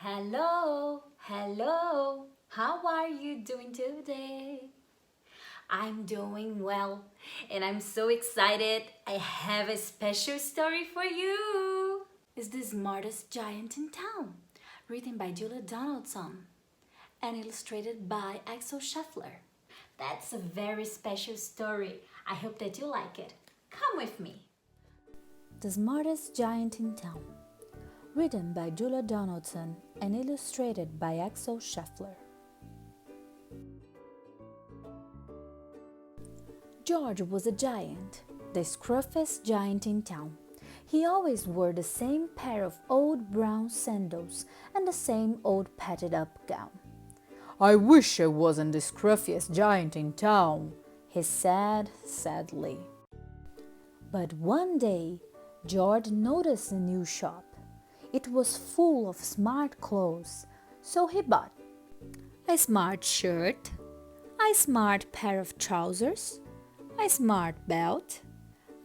Hello, hello. How are you doing today? I'm doing well, and I'm so excited. I have a special story for you. It's the smartest giant in town, written by Donaldson and illustrated by Axel Scheffler. That's a very special story. I hope that you like it. Come with me. The smartest giant in town. Written by Donaldson and illustrated by Axel Scheffler. George was a giant, the scruffiest giant in town. He always wore the same pair of old brown sandals and the same old padded-up gown. "I wish I wasn't the scruffiest giant in town," he said sadly. But one day, George noticed a new shop. It was full of smart clothes, so he bought a smart shirt, a smart pair of trousers, a smart belt,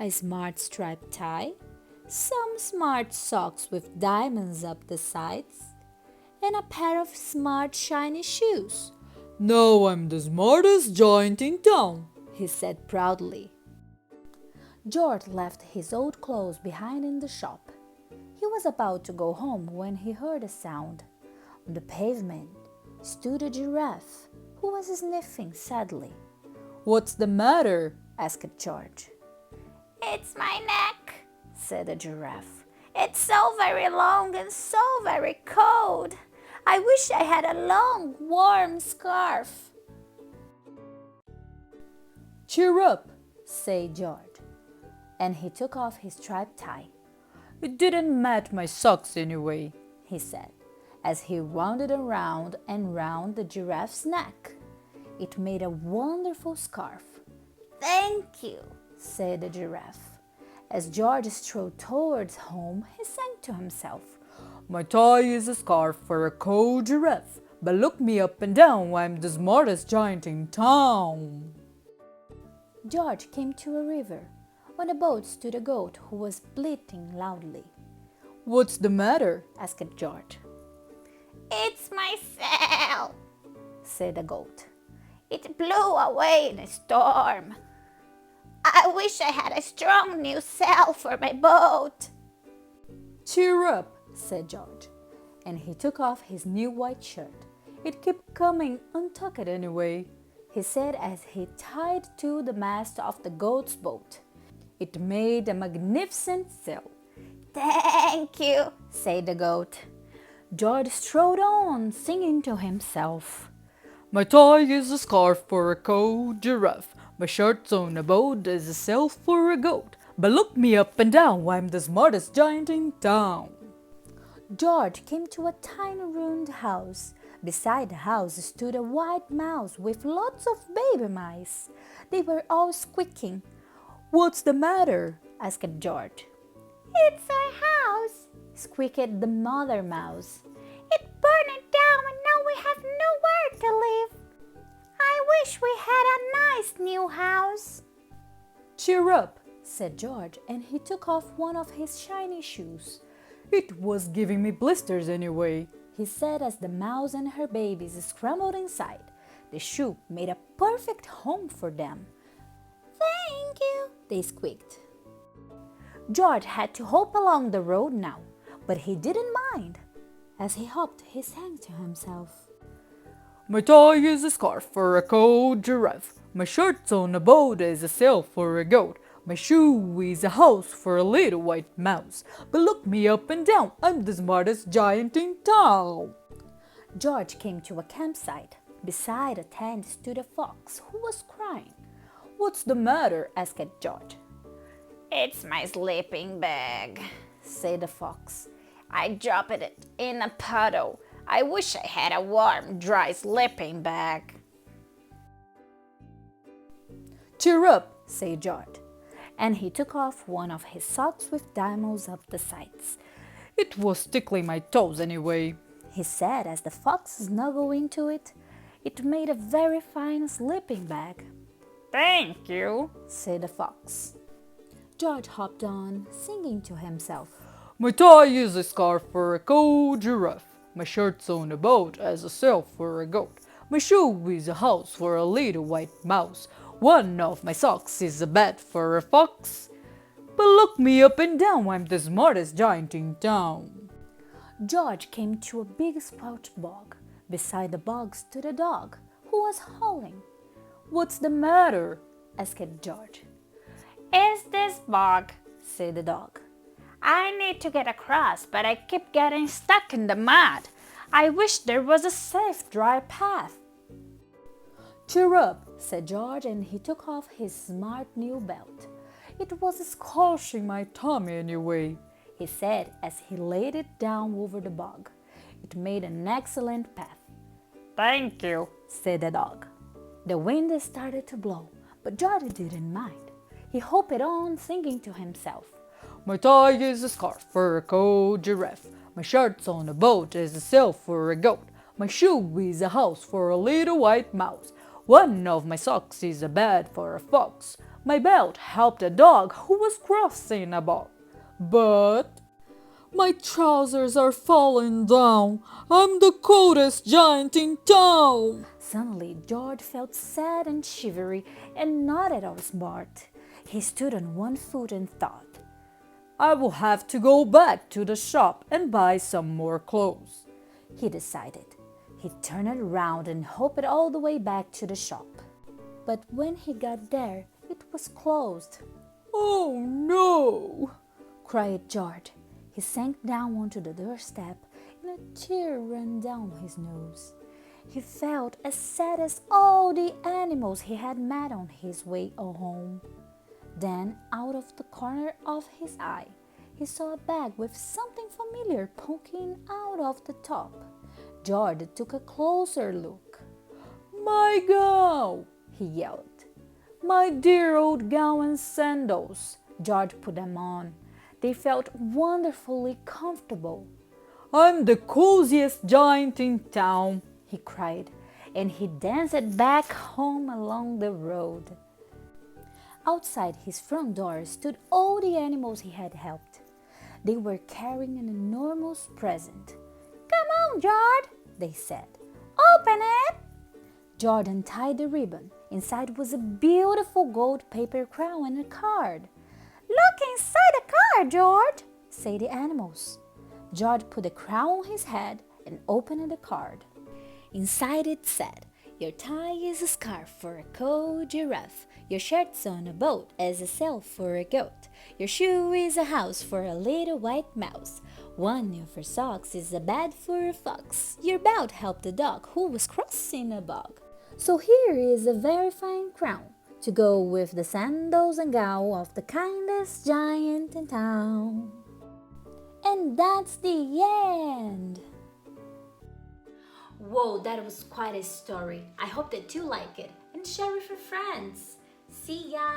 a smart striped tie, some smart socks with diamonds up the sides, and a pair of smart shiny shoes. "Now I'm the smartest giant in town," he said proudly. George left his old clothes behind in the shop. He was about to go home when he heard a sound. On the pavement stood a giraffe who was sniffing sadly. "What's the matter?" asked George. "It's my neck," said the giraffe. "It's so very long and so very cold. I wish I had a long, warm scarf." "Cheer up," said George, and he took off his striped tie. "It didn't match my socks anyway," he said, as he wound it around and round the giraffe's neck. It made a wonderful scarf. "Thank you," said the giraffe. As George strode towards home, he sang to himself, "My tie is a scarf for a cold giraffe, but look me up and down, I'm the smartest giant in town." George came to a river. On a boat stood a goat who was bleating loudly. "What's the matter?" asked George. "It's my sail," said the goat. "It blew away in a storm. I wish I had a strong new sail for my boat." "Cheer up," said George, and he took off his new white shirt. "It kept coming untucked anyway," he said as he tied to the mast of the goat's boat. It made a magnificent sail. "Thank you," said the goat. George strode on, singing to himself. "My tie is a scarf for a cold giraffe. My shirt's on a boat is a sail for a goat. But look me up and down, I'm the smartest giant in town." George came to a tiny ruined house. Beside the house stood a white mouse with lots of baby mice. They were all squeaking. "What's the matter?" asked George. "It's our house," squeaked the mother mouse. "It burned down and now we have nowhere to live. I wish we had a nice new house." "Cheer up," said George, and he took off one of his shiny shoes. "It was giving me blisters anyway," he said as the mouse and her babies scrambled inside. The shoe made a perfect home for them. "Thank you," they squeaked. George had to hop along the road now, but he didn't mind. As he hopped, he sang to himself. "My tie is a scarf for a cold giraffe. My shirt's on a boat is a sail for a goat. My shoe is a house for a little white mouse. But look me up and down, I'm the smartest giant in town." George came to a campsite. Beside a tent stood a fox who was crying. "What's the matter?" asked George. "It's my sleeping bag," said the fox. "I dropped it in a puddle. I wish I had a warm, dry sleeping bag." "Cheer up," said George, and he took off one of his socks with diamonds up the sides. "It was tickling my toes anyway," he said as the fox snuggled into it. It made a very fine sleeping bag. "Thank you," said the fox. George hopped on, singing to himself. "My tie is a scarf for a cold giraffe. My shirt's on a boat as a sail for a goat. My shoe is a house for a little white mouse. One of my socks is a bed for a fox. But look me up and down, I'm the smartest giant in town. George came to a big squelch bog. Beside the bog stood a dog, who was howling. What's the matter? Asked George. "Is this bog?" said the dog. "I need to get across, but I keep getting stuck in the mud. I wish there was a safe, dry path." Cheer up, said George, and he took off his smart new belt. It was scorching my tummy anyway, he said as he laid it down over the bog. It made an excellent path. "Thank you," said the dog. The wind started to blow, but George didn't mind. He hopped on, thinking to himself, My tie is a scarf for a cold giraffe. My shirt's on a boat as a sail for a goat. My shoe is a house for a little white mouse. One of my socks is a bed for a fox. My belt helped a dog who was crossing a bog. But my trousers are falling down. I'm the coldest giant in town. Suddenly, George felt sad and shivery and not at all smart. He stood on one foot and thought, I will have to go back to the shop and buy some more clothes, he decided. He turned around and hopped all the way back to the shop. But when he got there, it was closed. Oh no, cried George. He sank down onto the doorstep and a tear ran down his nose. He felt as sad as all the animals he had met on his way home. Then, out of the corner of his eye, he saw a bag with something familiar poking out of the top. George took a closer look. My gown, he yelled. my dear old gown and sandals. George put them on. They felt wonderfully comfortable. I'm the coziest giant in town, he cried, and he danced back home along the road. Outside his front door stood all the animals he had helped. They were carrying an enormous present. "Come on, George," they said. "Open it." George untied the ribbon. Inside was a beautiful gold paper crown and a card. "Look inside the card, George," said the animals. George put the crown on his head and opened the card. Inside it said, "Your tie is a scarf for a cold giraffe. Your shirt's on a boat as a sail for a goat. Your shoe is a house for a little white mouse. One of your socks is a bed for a fox. Your belt helped the dog who was crossing a bog. So here is a very fine crown to go with the sandals and gown of the kindest giant in town." And that's the end. Whoa, that was quite a story. I hope that you like it and share with your friends. See ya!